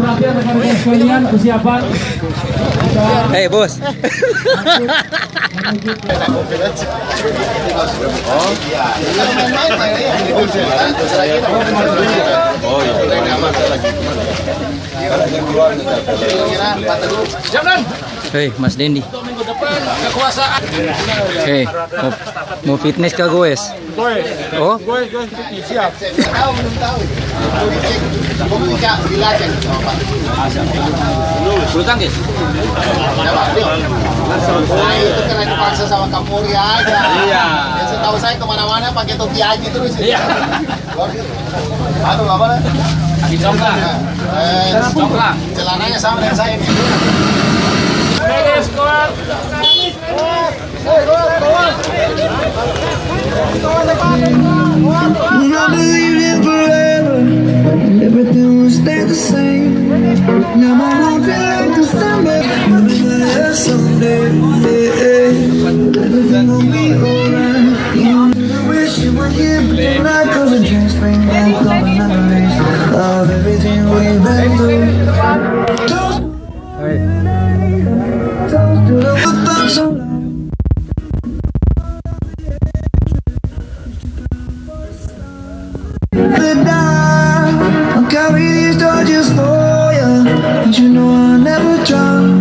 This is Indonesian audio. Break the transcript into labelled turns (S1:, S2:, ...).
S1: perhatian rekan-rekan sekalian, persiapan.
S2: Hei bos. Hei Mas Dendi.
S1: Minggu depan kekuasaan.
S2: Hei mau fitness kah guys? Oh?
S3: Siap. Tahu belum tahu. Buka dilacan.
S2: Bulu tangkis.
S3: Nah, itu kena dipaksa sama Kapolri aja.
S2: Iya.
S3: Ya, setahu saya kemana-mana pakai topi haji terus.
S2: Iya.
S3: Aduh apa?
S2: Congklang. Congklang.
S3: Celananya sama dengan saya nih.
S4: I believed in forever, everything will stay the same. Now my life feel like December, but someday, everything will be alright. I wish you were here, but you're not, 'cause the dreams bring back all the memories of everything we've been through. Toast to the footballs of life. I'll carry these torches for you, but you know I'll never drop.